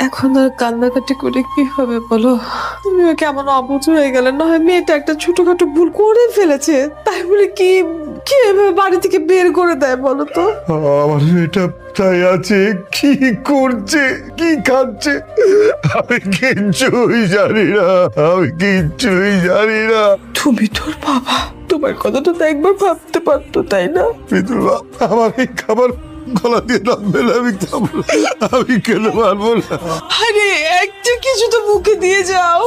এখন আর কান্নাকাটি করে কি হবে বলো? তুমিও কেমন অবুঝ হয়ে গেলে। না হয় মেয়েটা একটা ছোটখাটো ভুল করে ফেলেছে, তাই বলে কি কি এভাবে বাড়ি থেকে বের করে দেয় বলো তো? আমার মেয়েটা তাই আছে, কি করছে, কি খাচ্ছে, আমি কিচ্ছুই জানি না, আমি কিচ্ছুই জানি না। তুমি তোর বাবা, তোমার কথাটা তো একবার ভাবতে পারতো, তাই না? বিদুরা, আমার এই খাবার গলা দিয়ে নামবে না, আমি খাবো না, আমি খেতে পারবো না। আরে একটা কিছু তো মুখে দিয়ে যাও।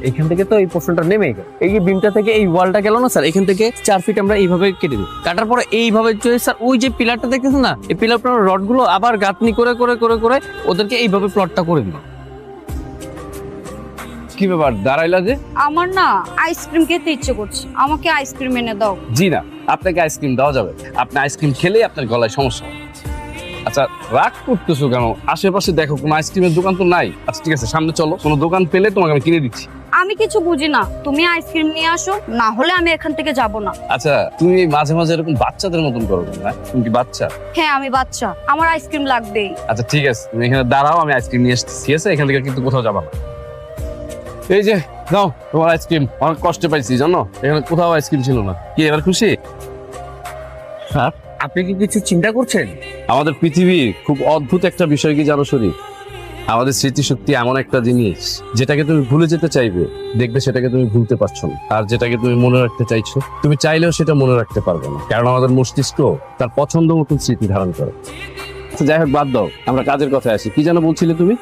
এখান থেকে তো এই পোর্শনটা নেমে গেল, এই যে বিমটা থেকে এই ওয়ালটা গেল না স্যার, এখান থেকে 4 ফিট আমরা এইভাবে কেটে দিই। কাটার পরে এইভাবে চলে স্যার, ওই যে পিলারটা দেখতেছেন না, এই পিলার রড গুলো আবার গাঁথনি করে করে করে করে ওদেরকে এইভাবে প্লটটা করে দিল। কি ব্যাপার দাঁড়াইলা যে? আমার না আইসক্রিম খেতে ইচ্ছে করছে, আমাকে আইসক্রিম এনে দাও। জি না, আপনাকে আইসক্রিম দেওয়া যাবে, আপনি আইসক্রিম খেলেই আপনার গলায় সমস্যা হবে। আচ্ছা রাগ করতেছো কেন? আশেপাশে দেখো কোনো আইসক্রিমের দোকান তো নাই। আচ্ছা ঠিক আছে, সামনে চলো, কোনো দোকান পেলে তোমাকে আমি কিনে দিচ্ছি। আমি কিছু বুঝি না, তুমি আইসক্রিম নিয়ে আসো, না হলে আমি এখান থেকে যাব না। আচ্ছা তুমি মাঝে মাঝে এরকম বাচ্চাদের মতন করো না, তুমি কি বাচ্চা? হ্যাঁ আমি বাচ্চা, আমার আইসক্রিম লাগবেই। আচ্ছা ঠিক আছে, তুমি এখানে দাঁড়াও, আমি আইসক্রিম নিয়ে আসছি, ঠিক আছে? এখান থেকে কিন্তু কোথাও যাবা না। এই যে নাও তোমার আইসক্রিম, অনেক কষ্টে পাইছি জানো, এখানে কোথাও আইসক্রিম ছিল না। কি এবার খুশি? স্যার আপনি কি কিছু চিন্তা করছেন? আমাদের পৃথিবীর খুব অদ্ভুত একটা বিষয় কি জানো শরীফ? আমাদের স্মৃতিশক্তি এমন একটা জিনিস, যেটাকে তুমি ভুলে যেতে চাইবে দেখবে সেটাকে তুমি ভুলতে পারছো না, আর যেটাকে তুমি মনে রাখতে চাইছো তুমি চাইলেও সেটা মনে রাখতে পারবে না, কারণ আমাদের মস্তিষ্ক তার পছন্দ মতন স্মৃতি ধারণ করে। আচ্ছা যাই হোক, বাদ দাও, আমরা কাজের কথায় আসি। কি যেন বলছিলে তুমি?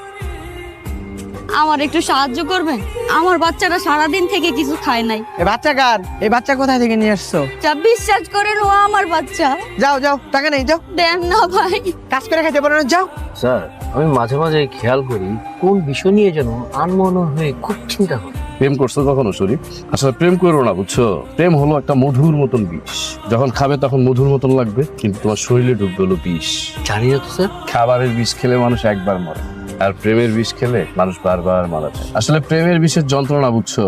আমার একটু সাহায্য করবেন? আমার বাচ্চাটা সারাদিন থেকে কিছু খায় নাই। এই বাচ্চা কার? এই বাচ্চা কোথায় থেকে নিয়ে আসছো? যা বিশ্বাস করেন, ও আমার বাচ্চা। যাও যাও, টাকা নেই, যাও দেন না ভাই। কাজ করে খাইতে পারো না, যাও। স্যার আমি মাঝে মাঝে খেয়াল করি কোন বিষয় নিয়ে যেন আনমনা হয়ে খুব চিন্তা করি। প্রেম করছো কখনো শরীফ? আসলে প্রেম করো না, বুঝছো? প্রেম হলো একটা মধুর মতন বিষ, যখন খাবে তখন মধুর মতন লাগবে, কিন্তু তোমার শরীরে ঢুকবে হলো বিষ। জানি না তো স্যার। খাবারের বিষ খেলে মানুষ একবার মরে, আর প্রেমের বিষ খেলে মানুষ বারবার মারা যায়। আসলে প্রেমের বিষের যন্ত্রণা বুঝছো,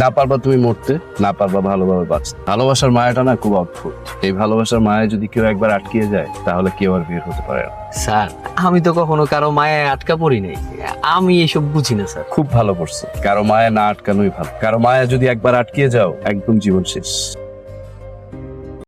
না পারবা তুমি মরতে, না পারবা ভালোভাবে বাঁচতে। ভালোবাসার মায়াটা না খুব অদ্ভুত, এই ভালোবাসার মায়া যদি কেউ একবার আটকিয়ে যায় তাহলে কেউ আর বের হতে পারে না। স্যার আমি তো কখনো কারো মায়ায় আটকা পড়ি নাই, আমি এসব বুঝি না স্যার। খুব ভালো করছো, কারো মায়া না আটকানোই ভালো, কারো মায়া যদি একবার আটকিয়ে যাও একদম জীবন শেষ।